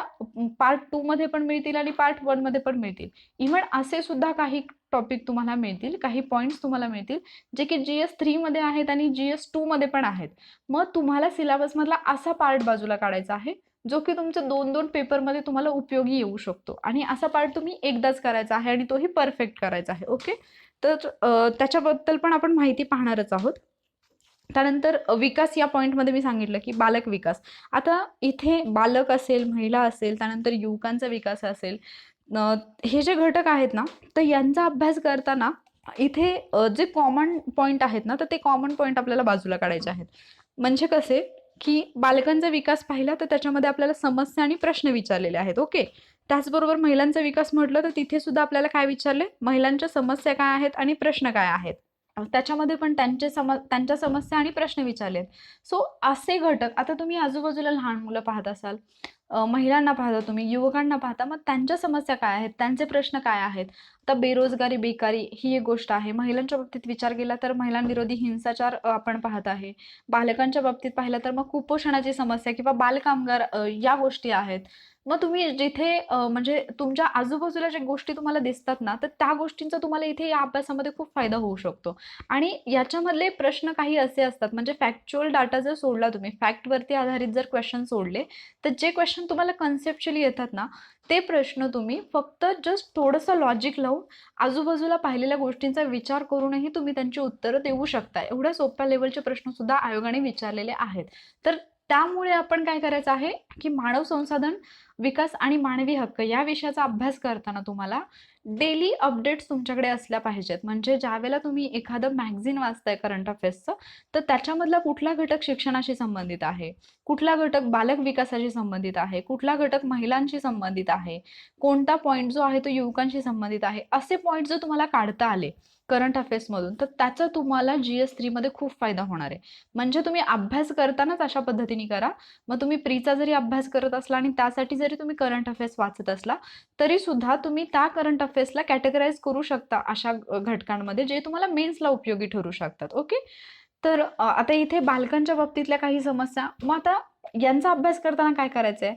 पार्ट 2 मध्ये पण मिळतील आणि पार्ट 1 मध्ये पण मिळतील. इव्हन असे सुद्धा काही टॉपिक तुम्हाला मिळतील, काही पॉइंट्स तुम्हाला मिळतील, जे की GS3 मध्ये आहेत आणि GS2 मध्ये पण आहेत. मग तुम्हाला सिलेबसमधला असा पार्ट बाजूला काढायचा आहे, जो की तुमच्या 2-2 पेपरमध्ये तुम्हाला उपयोगी येऊ शकतो आणि असा पार्ट तुम्ही एकदाच करायचा आहे आणि तोही परफेक्ट करायचा आहे. ओके. तर त्याच्याबद्दल पण आपण माहिती पाहणारच आहोत. त्यानंतर विकास या पॉईंटमध्ये मी सांगितलं की बालक विकास. आता इथे बालक असेल, महिला असेल, त्यानंतर युवकांचा विकास असेल, हे जे घटक आहेत ना, तर यांचा अभ्यास करताना इथे जे कॉमन पॉईंट आहेत ना, तर ते कॉमन पॉईंट आपल्याला बाजूला काढायचे आहेत. म्हणजे कसे, की बालकांचा विकास पाहिला तर त्याच्यामध्ये आपल्याला समस्या आणि प्रश्न विचारलेले आहेत. ओके. त्याचबरोबर महिलांचा विकास म्हटलं तर तिथे सुद्धा आपल्याला काय विचारले, महिलांच्या समस्या काय आहेत आणि प्रश्न काय आहेत. त्याच्यामध्ये पण त्यांच्या समस्या आणि प्रश्न विचारलेत. सो असे घटक आता तुम्ही आजूबाजूला लहान मुलं पाहत असाल, महिलांना पाहता तुम्ही, युवकांना पाहता, मग त्यांच्या समस्या काय आहेत, त्यांचे प्रश्न काय आहेत. आता बेरोजगारी, बेकारी ही एक गोष्ट आहे. महिलांच्या बाबतीत विचार केला तर महिलांविरोधी हिंसाचार आपण पाहत आहे. बालकांच्या बाबतीत पाहिलं तर मग कुपोषणाची समस्या किंवा बालकामगार या गोष्टी आहेत. मग तुम्ही जिथे म्हणजे तुमच्या आजूबाजूला ज्या गोष्टी तुम्हाला दिसतात ना, तर त्या गोष्टींचा तुम्हाला इथे या अभ्यासामध्ये खूप फायदा होऊ शकतो. आणि याच्यामधले प्रश्न काही असे असतात, म्हणजे फॅक्च्युअल डाटा जर सोडला तुम्ही, फॅक्टवरती आधारित जर क्वेश्चन सोडले, तर जे क्वेश्चन तुम्हाला कन्सेप्च्युअली येतात ना, ते प्रश्न तुम्ही फक्त जस्ट थोडंसं लॉजिक लावून आजूबाजूला पाहिलेल्या गोष्टींचा विचार करूनही तुम्ही त्यांची उत्तरं देऊ शकता. एवढ्या सोप्या लेवलचे प्रश्न सुद्धा आयोगाने विचारलेले आहेत. तर त्यामुळे आपण काय करायचं आहे, की मानव संसाधन विकास आणि मानवी हक्क या विषयाचा अभ्यास करताना तुम्हाला डेली अपडेट्स तुमच्याकडे असल्या पाहिजेत. म्हणजे ज्यावेळेला तुम्ही एखादं मॅगझिन वाचताय करंट अफेअर्सचं, तर त्याच्यामधला कुठला घटक शिक्षणाशी संबंधित आहे, कुठला घटक बालक विकासाशी संबंधित आहे, कुठला घटक महिलांशी संबंधित आहे, कोणता पॉईंट जो आहे तो युवकांशी संबंधित आहे, असे पॉईंट जर तुम्हाला काढता आले करंट अफेअर्समधून, तर त्याचा तुम्हाला GS3 मध्ये खूप फायदा होणार आहे. म्हणजे तुम्ही अभ्यास करतानाच अशा पद्धतीने करा. मग तुम्ही प्रीचा जरी अभ्यास करत असला आणि त्यासाठी जरी तुम्ही करंट अफेअर्स वाचत असला, तरी सुद्धा तुम्ही त्या करंट अफेअर्सला कॅटेगराईज करू शकता अशा घटकांमध्ये, जे तुम्हाला मेन्सला उपयोगी ठरू शकतात. ओके. तर आता इथे बालकांच्या बाबतीतल्या काही समस्या, मग आता यांचा अभ्यास करताना काय करायचंय,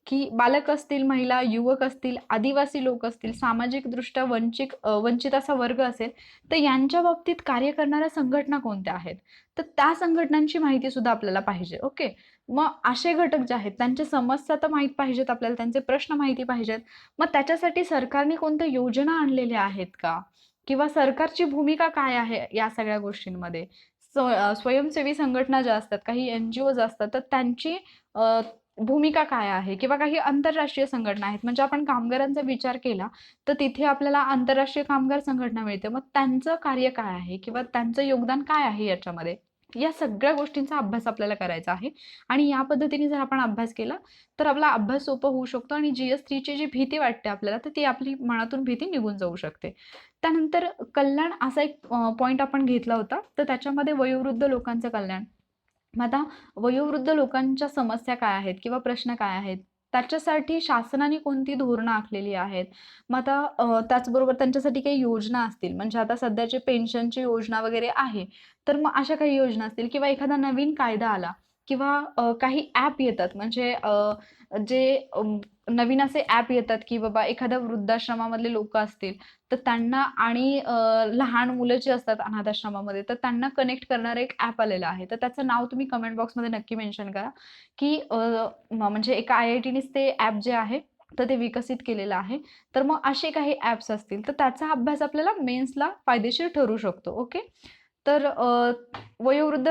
की बालक असतील, महिला, युवक असतील, आदिवासी लोक असतील, सामाजिकदृष्ट्या वंचित असा वर्ग असेल, तर यांच्या बाबतीत कार्य करणाऱ्या संघटना कोणत्या आहेत, तर त्या संघटनांची माहिती सुद्धा आपल्याला पाहिजे. ओके. मग असे घटक जे आहेत त्यांच्या समस्या तर माहीत पाहिजेत आपल्याला, त्यांचे प्रश्न माहिती पाहिजेत. मग त्याच्यासाठी सरकारने कोणत्या योजना आणलेल्या आहेत का, किंवा सरकारची भूमिका काय आहे या सगळ्या गोष्टींमध्ये. स्वयंसेवी संघटना ज्या असतात, काही NGOज असतात, तर त्यांची भूमिका काय आहे, किंवा काही आंतरराष्ट्रीय संघटना आहेत. म्हणजे आपण कामगारांचा विचार केला तर तिथे आपल्याला आंतरराष्ट्रीय कामगार संघटना मिळते. मग त्यांचं कार्य काय आहे किंवा त्यांचं योगदान काय आहे याच्यामध्ये, या सगळ्या गोष्टींचा अभ्यास आपल्याला करायचा आहे. आणि या पद्धतीने जर आपण अभ्यास केला तर आपला अभ्यास सोपं होऊ शकतो आणि GS3 ची जी भीती वाटते आपल्याला, तर ती आपली मनातून भीती निघून जाऊ शकते. त्यानंतर कल्याण असा एक पॉईंट आपण घेतला होता, तर त्याच्यामध्ये वयोवृद्ध लोकांचं कल्याण. मग आता वयोवृद्ध लोकांच्या समस्या काय आहेत किंवा प्रश्न काय आहेत, त्याच्यासाठी शासनाने कोणती धोरणं आखलेली आहेत. मग आता त्याचबरोबर त्यांच्यासाठी काही योजना असतील, म्हणजे आता सध्याचे पेन्शनची योजना वगैरे आहे, तर मग अशा काही योजना असतील किंवा एखादा नवीन कायदा आला किंवा काही ॲप येतात, म्हणजे जे नवीन असे ॲप येतात, की बाबा एखाद्या वृद्धाश्रमामधले लोक असतील, तर त्यांना आणि लहान मुलं जी असतात अनाथाश्रमामध्ये, तर त्यांना कनेक्ट करणारं एक ॲप आलेलं आहे. तर त्याचं नाव तुम्ही कमेंट बॉक्समध्ये नक्की मेन्शन करा, की म्हणजे एका IITनेच ते ॲप जे आहे तर ते विकसित केलेलं आहे. तर मग असे काही ॲप्स असतील, तर त्याचा अभ्यास आपल्याला मेन्सला फायदेशीर ठरू शकतो. ओके. तर वयोवृद्ध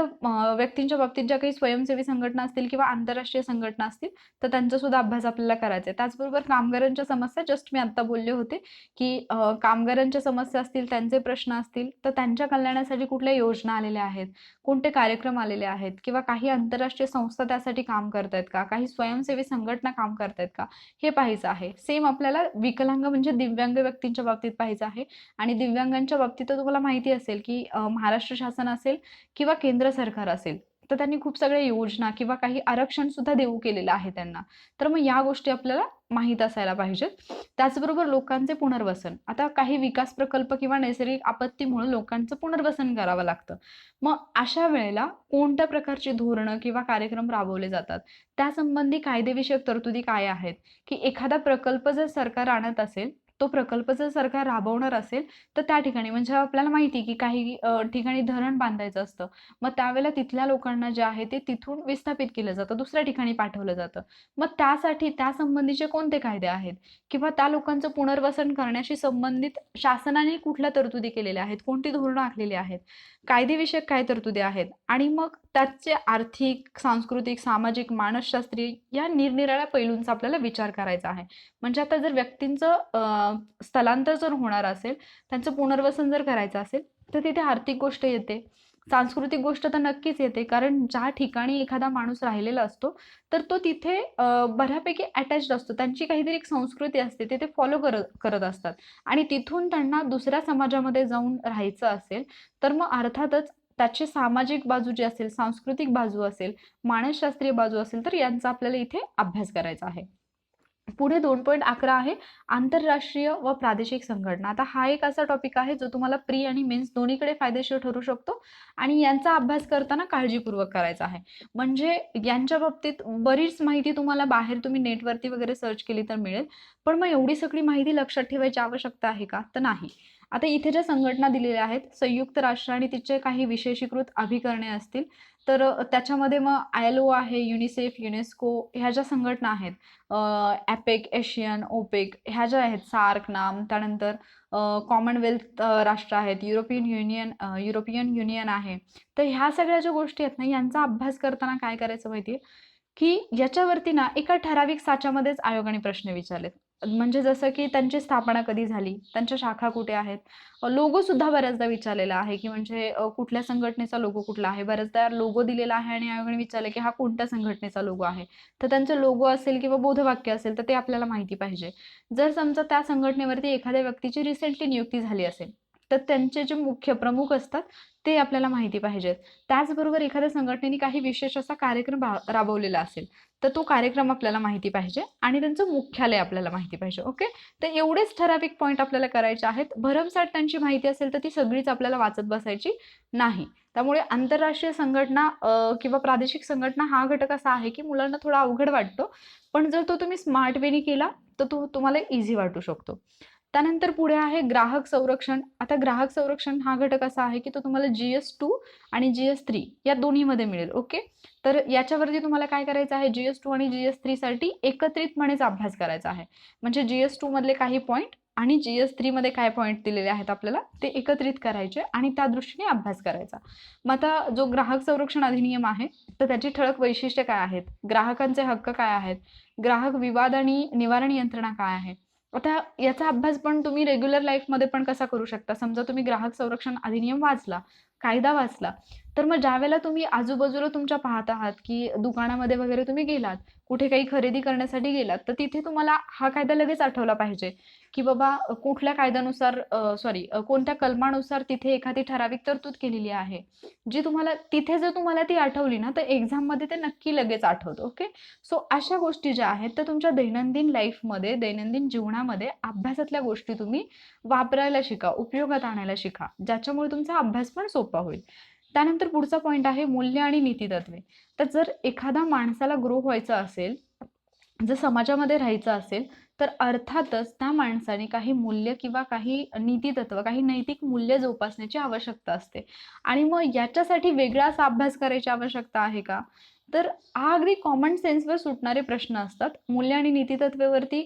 व्यक्तींच्या बाबतीत ज्या काही स्वयंसेवी संघटना असतील किंवा आंतरराष्ट्रीय संघटना असतील, तर त्यांचा सुद्धा अभ्यास आपल्याला करायचा आहे. त्याचबरोबर कामगारांच्या समस्या जस्ट मी आत्ता बोलले होते, की कामगारांच्या समस्या असतील, त्यांचे प्रश्न असतील, तर त्यांच्या कल्याणासाठी कुठल्या योजना आलेल्या आहेत, कोणते कार्यक्रम आलेले आहेत किंवा काही आंतरराष्ट्रीय संस्था त्यासाठी काम करतायत का? काही स्वयंसेवी संघटना काम करतायत का? हे पाहायचं आहे. सेम आपल्याला विकलांग म्हणजे दिव्यांग व्यक्तींच्या बाबतीत पाहायचं आहे आणि दिव्यांगांच्या बाबतीत तर तुम्हाला माहिती असेल, की महाराष्ट्र शासन असेल किंवा केंद्र सरकार असेल, तर त्यांनी खूप सगळ्या योजना किंवा काही आरक्षण सुद्धा देऊ केलेलं आहे त्यांना. तर मग या गोष्टी आपल्याला माहीत असायला पाहिजेत. त्याचबरोबर लोकांचे पुनर्वसन. आता काही विकास प्रकल्प किंवा नैसर्गिक आपत्तीमुळे लोकांचं पुनर्वसन करावं लागतं. मग अशा वेळेला कोणत्या प्रकारची धोरणं किंवा कार्यक्रम राबवले जातात, त्यासंबंधी कायदेविषयक तरतुदी काय आहेत, की एखादा प्रकल्प जर सरकार आणत असेल, तो प्रकल्प जर सरकार राबवणार असेल, तर त्या ठिकाणी म्हणजे आपल्याला माहिती की काही ठिकाणी धरण बांधायचं असतं. मग त्यावेळेला तिथल्या लोकांना जे आहे ते तिथून विस्थापित केलं जातं, दुसऱ्या ठिकाणी पाठवलं जातं. मग त्यासाठी त्यासंबंधीचे कोणते कायदे आहेत किंवा त्या लोकांचं पुनर्वसन करण्याशी संबंधित शासनाने कुठल्या तरतुदी केलेल्या आहेत, कोणती धोरणं आखलेली आहेत, कायदेविषयक काय तरतुदी आहेत आणि मग त्याचे आर्थिक, सांस्कृतिक, सामाजिक, मानसशास्त्रीय या निरनिराळ्या पैलूंचा आपल्याला विचार करायचा आहे. म्हणजे आता जर व्यक्तींचं स्थलांतर जर होणार असेल, त्यांचं पुनर्वसन जर करायचं असेल, तर तिथे आर्थिक गोष्ट येते. सांस्कृतिक गोष्ट तर नक्कीच येते. कारण ज्या ठिकाणी एखादा माणूस राहिलेला असतो, तर तो तिथे बऱ्यापैकी अटॅच्ड असतो. त्यांची काहीतरी एक संस्कृती असते, ते फॉलो करत असतात आणि तिथून त्यांना दुसऱ्या समाजामध्ये जाऊन राहायचं असेल, तर मग अर्थातच त्याची सामाजिक बाजू जी असेल, सांस्कृतिक बाजू असेल, मानसशास्त्रीय बाजू असेल, तर यांचा आपल्याला इथे अभ्यास करायचा आहे. पुढे 2.11 आहे आंतरराष्ट्रीय व प्रादेशिक संघटना. आता हा एक असा टॉपिक आहे जो तुम्हाला प्री आणि मेन्स दोन्हीकडे फायदेशीर ठरू शकतो आणि यांचा अभ्यास करताना काळजीपूर्वक करायचा आहे. म्हणजे यांच्या बाबतीत बरीच माहिती तुम्हाला बाहेर तुम्ही नेटवरती वगैरे सर्च केली तर मिळेल. पण मग एवढी सगळी माहिती लक्षात ठेवायची आवश्यकता आहे का? तर नाही. आता इथे ज्या संघटना दिलेल्या आहेत, संयुक्त राष्ट्र आणि तिचे काही विशेषीकृत अभिकरणे असतील, तर त्याच्यामध्ये मग ILO आहे, युनिसेफ, युनेस्को ह्या ज्या संघटना आहेत, ॲपेक, एशियन, ओपेक ह्या ज्या आहेत, सार्क नाम, त्यानंतर कॉमनवेल्थ राष्ट्र आहेत, युरोपियन युनियन आहे. तर ह्या सगळ्या ज्या गोष्टी आहेत ना, यांचा अभ्यास करताना काय करायचं माहिती आहे, की याच्यावरती ना एका ठराविक साच्यामध्येच आयोगाने प्रश्न विचारलेत. म्हणजे जसं की त्यांची स्थापना कधी झाली, त्यांच्या शाखा कुठे आहेत, लोगो सुद्धा बऱ्याचदा विचारलेला आहे, की म्हणजे कुठल्या संघटनेचा लोगो कुठला आहे. बऱ्याचदा लोगो दिलेला आहे आणि आयोगाने विचारलं, की हा कोणत्या संघटनेचा लोगो आहे. तर त्यांचं लोगो असेल किंवा बोधवाक्य असेल तर ते आपल्याला माहिती पाहिजे. जर समजा त्या संघटनेवरती एखाद्या व्यक्तीची रिसेंटली नियुक्ती झाली असेल, तर त्यांचे जे मुख्य प्रमुख असतात ते आपल्याला माहिती पाहिजेत. त्याचबरोबर एखाद्या संघटनेने काही विशेष असा कार्यक्रम राबवलेला असेल, तर तो कार्यक्रम आपल्याला माहिती पाहिजे आणि त्यांचं मुख्यालय आपल्याला माहिती पाहिजे. ओके. तर एवढेच ठराविक पॉईंट आपल्याला करायचे आहेत. भरमसाठ त्यांची माहिती असेल तर ती सगळीच आपल्याला वाचत बसायची नाही. त्यामुळे आंतरराष्ट्रीय संघटना किंवा प्रादेशिक संघटना हा घटक असा आहे की मुलांना थोडा अवघड वाटतो. पण जर तो तुम्ही स्मार्ट वेने केला तर तो तुम्हाला इझी वाटू शकतो. त्यानंतर पुढे आहे ग्राहक संरक्षण. आता ग्राहक संरक्षण हा घटक असा आहे की तो तुम्हाला GS2 आणि GS3 या दोन्हीमध्ये मिळेल. ओके. तर याच्यावरती तुम्हाला काय करायचं आहे, GS2 आणि GS3 साठी एकत्रितपणेच अभ्यास करायचा आहे. म्हणजे GS2 मधले काही पॉईंट आणि GS3 मध्ये काय पॉईंट दिलेले आहेत आपल्याला ते एकत्रित करायचे आणि त्या दृष्टीने अभ्यास करायचा. मग आता जो ग्राहक संरक्षण अधिनियम आहे तर त्याची ठळक वैशिष्ट्ये काय आहेत, ग्राहकांचे हक्क काय आहेत, ग्राहक विवाद आणि निवारण यंत्रणा काय आहे. आता याचा अभ्यास पण तुम्ही रेग्युलर लाईफमध्ये पण कसा करू शकता. समजा तुम्ही ग्राहक संरक्षण अधिनियम वाचला, कायदा वाचला, तर मग ज्यावेळेला तुम्ही आजूबाजूला तुमच्या पाहत आहात की दुकानामध्ये वगैरे तुम्ही गेलात, कुठे काही खरेदी करण्यासाठी गेलात, तर तिथे तुम्हाला हा कायदा लगेच आठवला पाहिजे की बाबा कुठल्या कायद्यानुसार कोणत्या कलमानुसार तिथे एखादी ठराविक तरतूद केलेली आहे, जी तुम्हाला तिथे जर तुम्हाला ती आठवली ना तर एक्झाममध्ये ते नक्की लगेच आठवतं. ओके. सो अशा गोष्टी ज्या आहेत त्या तुमच्या दैनंदिन लाईफमध्ये, दैनंदिन जीवनामध्ये अभ्यासातल्या गोष्टी तुम्ही वापरायला शिका, उपयोगात आणायला शिका, ज्याच्यामुळे तुमचा अभ्यास पण सोपा होईल. त्यानंतर पुढचा पॉईंट आहे मूल्य आणि नीतितत्वे. तर जर एखादा माणसाला ग्रो व्हायचं असेल, जर समाजामध्ये राहायचं असेल, तर अर्थातच त्या माणसाने काही मूल्य किंवा काही नीतितत्व, काही नैतिक मूल्य जोपासण्याची आवश्यकता असते. आणि मग याच्यासाठी वेगळा असा अभ्यास करायची आवश्यकता आहे का? तर हा अगदी कॉमन सेन्सवर सुटणारे प्रश्न असतात. मूल्य आणि नीतितत्वेवरती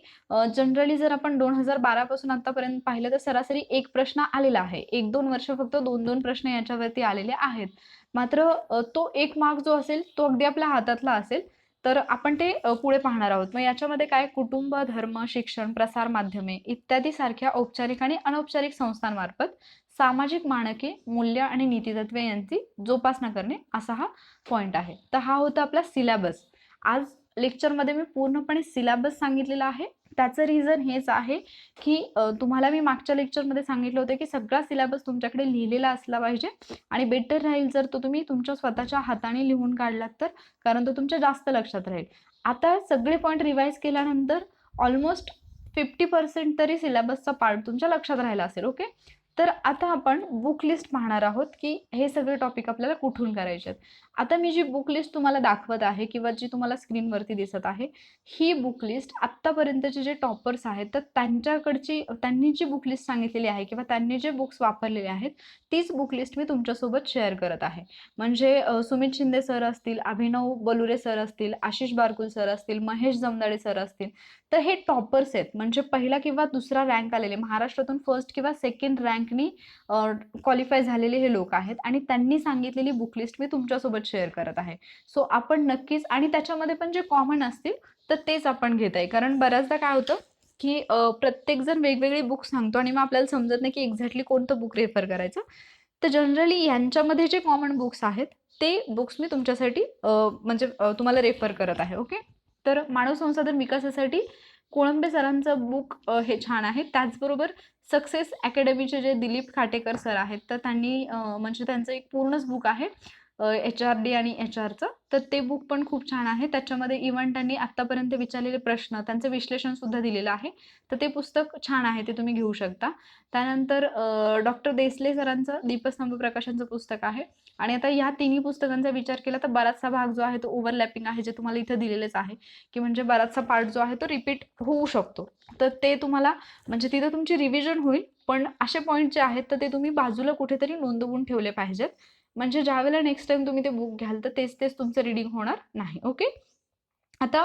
जनरली जर आपण 2012 पासून आतापर्यंत पाहिलं तर सरासरी एक प्रश्न आलेला आहे. 1-2 वर्ष फक्त 2-2 प्रश्न याच्यावरती आलेले आहेत. मात्र तो एक मार्क जो असेल तो अगदी आपल्या हातातला असेल. तर आपण ते पुढे पाहणार आहोत. मग याच्यामध्ये काय कुटुंब, धर्म, शिक्षण, प्रसार माध्यमे इत्यादी सारख्या औपचारिक आणि अनौपचारिक संस्थांमार्फत सामाजिक मानके, मूल्य आणि नीतितत्वे यांची जोपासना करणे असा हा पॉइंट आहे. तर हा होता आपला सिलेबस. आज लेक्चरमध्ये मी पूर्णपणे सिलेबस सांगितलेला आहे. त्याचं रिझन हेच आहे की तुम्हाला मी मागच्या लेक्चरमध्ये सांगितलं होतं की सगळा सिलेबस तुमच्याकडे लिहिलेला असला पाहिजे आणि बेटर राहील जर तो तुम्ही तुमच्या स्वतःच्या हाताने लिहून काढलात तर, कारण तो तुमच्या जास्त लक्षात राहील. आता सगळे पॉईंट रिवाइज केल्यानंतर ऑलमोस्ट 50% तरी सिलेबसचा पार्ट तुमच्या लक्षात राहिला असेल. ओके. तर आता आपण बुक लिस्ट पाहणार आहोत की हे सगळे टॉपिक आपल्याला कुठून करायचे आहेत. आता मी जी बुक लिस्ट तुम्हाला दाखवत आहे किंवा जी तुम्हाला स्क्रीनवरती दिसत आहे, ही बुक लिस्ट आत्तापर्यंतचे जे टॉपर्स आहेत तर त्यांनी जी बुक लिस्ट सांगितलेली आहे किंवा त्यांनी जे बुक्स वापरलेले आहेत तीच बुक लिस्ट मी तुमच्यासोबत शेअर करत आहे. म्हणजे सुमित शिंदे सर असतील, अभिनव बलुरे सर असतील, आशिष बारकुल सर असतील, महेश जमदाडे सर असतील, तर हे टॉपर्स आहेत. म्हणजे पहिला किंवा दुसरा रँक आलेले, महाराष्ट्रातून फर्स्ट किंवा सेकंड रँकनी क्वालिफाय झालेले हे लोक आहेत आणि त्यांनी सांगितलेली बुक लिस्ट मी तुमच्यासोबत शेअर करत आहे. सो आपण नक्कीच, आणि त्याच्यामध्ये पण जे कॉमन असतील तर तेच आपण घेत आहे. कारण बऱ्याचदा काय होतं की प्रत्येकजण वेगवेगळी बुक सांगतो आणि मग आपल्याला समजत नाही की एक्झॅक्टली कोणतं बुक रेफर करायचं. तर जनरली यांच्यामध्ये जे कॉमन बुक्स आहेत ते बुक्स मी तुमच्यासाठी म्हणजे तुम्हाला रेफर करत आहे. ओके. तर मानव संसाधन विकासासाठी कोळंबे सरांचं बुक हे छान आहे. त्याचबरोबर सक्सेस अकॅडमीचे जे दिलीप खाटेकर सर आहेत तर त्यांनी म्हणजे त्यांचं एक पूर्णच बुक आहे HRD आणि HRचं. तर ते बुक पण खूप छान आहे. त्याच्यामध्ये इव्हन त्यांनी आत्तापर्यंत विचारलेले प्रश्न त्यांचं विश्लेषण सुद्धा दिलेलं आहे. तर ते पुस्तक छान आहे, ते तुम्ही घेऊ शकता. त्यानंतर डॉक्टर देसले सरांचं दीपस्तंभ प्रकाशनचं पुस्तक आहे. आणि आता या तिन्ही पुस्तकांचा विचार केला तर बराचसा भाग जो आहे तो ओव्हरलॅपिंग आहे, जे तुम्हाला इथं दिलेलेच आहे की म्हणजे बराचसा पार्ट जो आहे तो रिपीट होऊ शकतो. तर ते तुम्हाला म्हणजे तिथं तुमची रिव्हिजन होईल, पण असे पॉईंट जे आहेत तर ते तुम्ही बाजूला कुठेतरी नोंदवून ठेवले पाहिजेत. म्हणजे ज्यावेळेला नेक्स्ट टाइम तुम्ही ते बुक घ्याल तर तेच तेच तुमचं रीडिंग होणार नाही. ओके. आता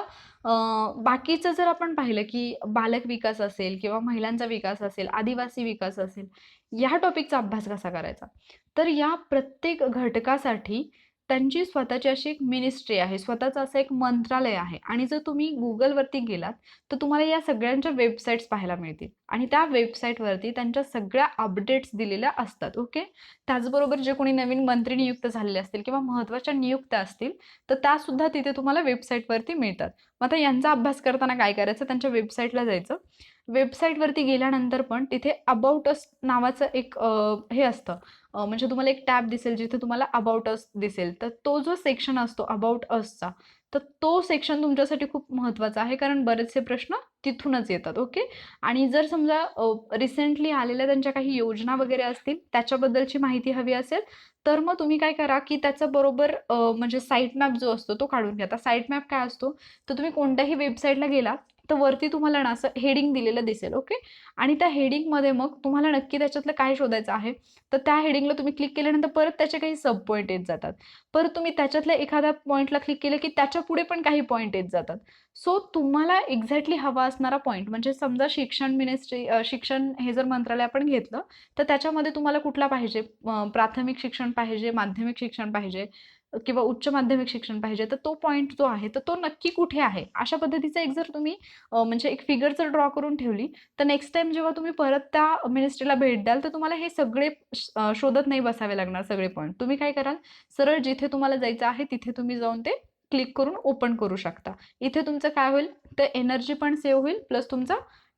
बाकीचं जर आपण पाहिलं की बालक विकास असेल किंवा महिलांचा विकास असेल, आदिवासी विकास असेल, या टॉपिकचा अभ्यास कसा करायचा, तर या प्रत्येक घटकासाठी त्यांची स्वतःची अशी एक मिनिस्ट्री आहे, स्वतःचं असं एक मंत्रालय आहे. आणि जर तुम्ही गुगलवरती गेलात तर तुम्हाला या सगळ्यांच्या वेबसाईट्स पाहायला मिळतील आणि त्या वेबसाईटवरती त्यांच्या सगळ्या अपडेट्स दिलेल्या असतात. ओके. त्याचबरोबर जे कोणी नवीन मंत्री नियुक्त झालेले असतील किंवा महत्त्वाच्या नियुक्त्या असतील तर त्यासुद्धा तिथे तुम्हाला वेबसाईटवरती मिळतात. मग आता यांचा अभ्यास करताना काय करायचं, त्यांच्या वेबसाईटला जायचं. वेबसाईटवरती गेल्यानंतर पण तिथे अबाउट अस नावाचं एक हे असतं, म्हणजे तुम्हाला एक टॅब दिसेल जिथे तुम्हाला अबाउट अस दिसेल. तर तो जो सेक्शन असतो अबाउट असचा, तर तो सेक्शन तुमच्यासाठी खूप महत्त्वाचा आहे, कारण बरेचसे प्रश्न तिथूनच येतात. ओके. आणि जर समजा रिसेंटली आलेल्या त्यांच्या काही योजना वगैरे असतील त्याच्याबद्दलची माहिती हवी असेल तर मग तुम्ही काय करा की त्याचं बरोबर म्हणजे साईट मॅप जो असतो तो काढून घ्या. आता साईट मॅप काय असतो, तर तुम्ही कोणत्याही वेबसाईटला गेला तर वरती तुम्हाला ना असं हेडिंग दिलेलं दिसेल. ओके. आणि त्या हेडिंगमध्ये मग तुम्हाला नक्की त्याच्यातलं काय शोधायचं आहे, तर त्या हेडिंगला तुम्ही क्लिक केल्यानंतर परत त्याचे काही सब पॉईंट येत जातात. परत तुम्ही त्याच्यातल्या एखाद्या पॉईंटला क्लिक केलं की त्याच्या पुढे पण काही पॉईंट येत जातात. सो तुम्हाला एक्झॅक्टली हवा असणारा पॉईंट, म्हणजे समजा शिक्षण मिनिस्ट्री, शिक्षण हे जर मंत्रालय आपण घेतलं तर त्याच्यामध्ये तुम्हाला कुठला पाहिजे, प्राथमिक शिक्षण पाहिजे, माध्यमिक शिक्षण पाहिजे किंवा उच्च माध्यमिक शिक्षण पाहिजे, तर तो पॉईंट जो आहे तर तो नक्की कुठे आहे, अशा पद्धतीचं एक जर तुम्ही म्हणजे एक फिगर जर ड्रॉ करून ठेवली तर नेक्स्ट टाइम जेव्हा तुम्ही परत त्या मिनिस्ट्रीला भेट द्याल तर तुम्हाला हे सगळे शोधत नाही बसावे लागणार सगळे पॉईंट. तुम्ही काय कराल, सरळ जिथे तुम्हाला जायचं आहे तिथे तुम्ही जाऊन ते क्लिक करून ओपन करू शकता. इथे तुमचं काय होईल, तर एनर्जी पण सेव्ह होईल प्लस तुमचा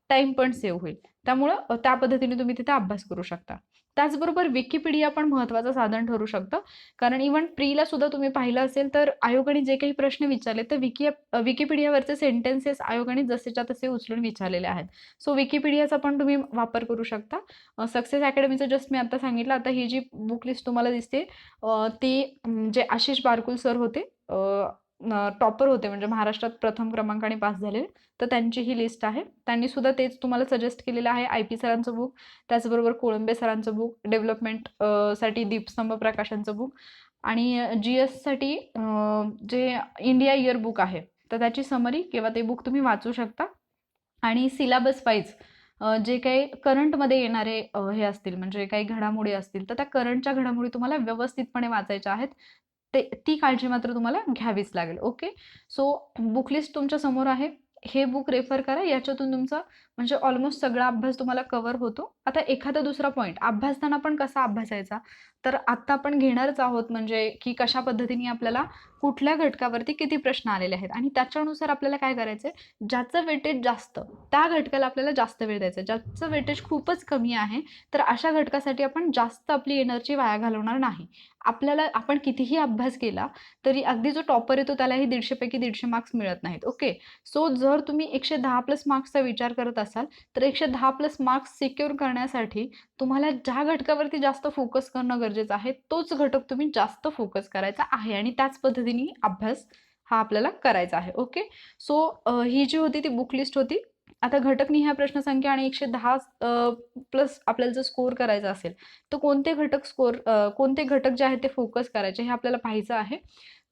टाइम पण सेव्ह होईल. त्यामुळं त्या पद्धतीने तुम्ही तिथे अभ्यास करू शकता. त्याचबरोबर विकिपीडिया पण महत्त्वाचं साधन ठरू शकतं, कारण इव्हन प्रीला सुद्धा तुम्ही पाहिलं असेल तर आयोगाने जे काही प्रश्न विचारले तर विकिपीडियावरचे सेंटेन्सेस आयोगाने जसेच्या तसे उचलून विचारलेले आहेत. सो विकिपीडियाचा पण तुम्ही वापर करू शकता. सक्सेस अकॅडमीचं जस्ट मी आता सांगितलं. आता ही जी बुक लिस्ट तुम्हाला दिसते ती जे आशिष बारकुल सर होते, टॉपर होते, म्हणजे महाराष्ट्रात प्रथम क्रमांकाने पास झालेले, तर त्यांची ही लिस्ट आहे. त्यांनी सुद्धा तेच तुम्हाला सजेस्ट केलेलं आहे. IP सरांचं बुक, त्याचबरोबर कोळंबे सरांचं बुक, डेव्हलपमेंट साठी दीपस्तंभ प्रकाशनचं बुक आणि GSसाठी जे इंडिया इयरबुक आहे तर त्याची समरी किंवा ते बुक तुम्ही वाचू शकता. आणि सिलेबस वाईज जे काही करंटमध्ये येणारे हे असतील म्हणजे काही घडामोडी असतील तर त्या करंटच्या घडामोडी तुम्हाला व्यवस्थितपणे वाचायच्या आहेत. ती काळजी मात्र तुम्हाला घ्यावीच लागेल. ओके. सो बुक लिस्ट तुमच्या समोर आहे. हे बुक रेफर करा. याच्यातून तुमचा म्हणजे ऑलमोस्ट सगळा अभ्यास तुम्हाला कव्हर होतो. आता एखादा दुसरा पॉईंट अभ्यासताना पण कसा अभ्यासायचा तर आत्ता आपण घेणारच आहोत म्हणजे की कशा पद्धतीने आपल्याला कुठल्या घटकावरती किती प्रश्न आलेले आहेत आणि त्याच्यानुसार आपल्याला काय करायचंय, ज्याचं वेटेज जास्त त्या घटकाला आपल्याला जास्त वेळ द्यायचा. ज्याचं वेटेज खूपच कमी आहे तर अशा घटकासाठी आपण जास्त आपली एनर्जी वाया घालवणार नाही. आपल्याला आपण कितीही अभ्यास केला तरी अगदी जो टॉपर येतो त्यालाही 150 पैकी 150 मार्क्स मिळत नाहीत. ओके. सो जर तुम्ही 110 प्लस मार्क्सचा विचार करत असाल तर 110 प्लस मार्क्स सिक्युअर करण्यासाठी तुम्हाला ज्या घटकावरती जास्त फोकस करणं गरजेचं आहे तोच घटक तुम्ही जास्त फोकस करायचा आहे आणि त्याच पद्धतीने अभ्यास हा आपल्याला करायचा आहे. ओके. सो ही जी होती ती बुक लिस्ट होती. आता घटकनिहाय प्रश्नसंख्या आणि 110 प्लस आपल्याला जर स्कोर करायचा असेल तर कोणते घटक जे आहेत ते फोकस करायचे हे आपल्याला पाहायचं आहे.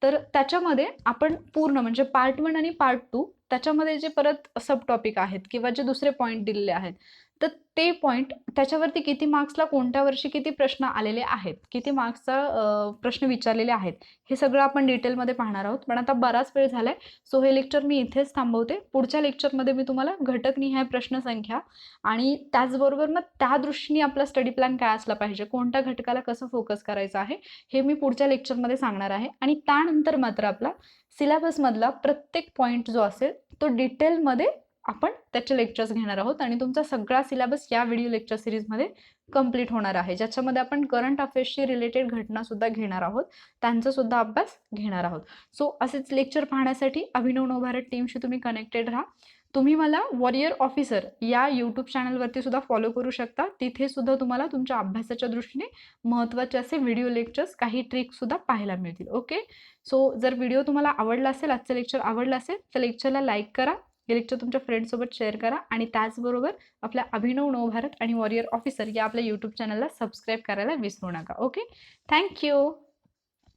तर त्याच्यामध्ये आपण पूर्ण म्हणजे पार्ट 1 आणि पार्ट 2 त्याच्यामध्ये जे परत सब टॉपिक आहेत किंवा जे दुसरे पॉईंट दिलेले आहेत तर ते पॉईंट त्याच्यावरती किती मार्क्सला कोणत्या वर्षी किती प्रश्न आलेले आहेत, किती मार्क्सचा प्रश्न विचारलेले आहेत, हे सगळं आपण डिटेलमध्ये पाहणार आहोत. पण आता बराच वेळ झालाय सो हे लेक्चर मी इथेच थांबवते. पुढच्या लेक्चरमध्ये मी तुम्हाला घटकनिहाय प्रश्नसंख्या आणि त्याचबरोबर मग त्या दृष्टीने आपला स्टडी प्लॅन काय असला पाहिजे, कोणत्या घटकाला कसं फोकस करायचं आहे हे मी पुढच्या लेक्चरमध्ये सांगणार आहे. आणि त्यानंतर मात्र आपला सिलेबसमधला प्रत्येक पॉईंट जो असेल तो डिटेलमध्ये आपण त्याचे लेक्चर्स घेणार आहोत आणि तुमचा सगळा सिलेबस या व्हिडिओ लेक्चर सिरीजमध्ये कंप्लीट होणार आहे, ज्याच्यामध्ये आपण करंट अफेअर्सशी रिलेटेड घटना सुद्धा घेणार आहोत, त्यांचा सुद्धा अभ्यास घेणार आहोत. सो असेच लेक्चर पाहण्यासाठी अभिनव नवभारत टीमशी तुम्ही कनेक्टेड राहा. तुम्ही मला वॉरियर ऑफिसर या यूट्यूब चॅनलवरती सुद्धा फॉलो करू शकता. तिथे सुद्धा तुम्हाला तुमच्या अभ्यासाच्या दृष्टीने महत्त्वाचे असे व्हिडिओ लेक्चर्स काही ट्रिक्स सुद्धा पाहायला मिळतील. ओके. सो जर व्हिडिओ तुम्हाला आवडला असेल, आजचं लेक्चर आवडलं असेल तर लेक्चरला लाईक करा, हे लेक्चर तुमच्या फ्रेंड्ससोबत शेअर करा आणि त्याचबरोबर आपल्या अभिनव नवभारत आणि वॉरियर ऑफिसर या आपल्या यूट्यूब चॅनलला सबस्क्राईब करायला विसरू नका. ओके. थँक्यू.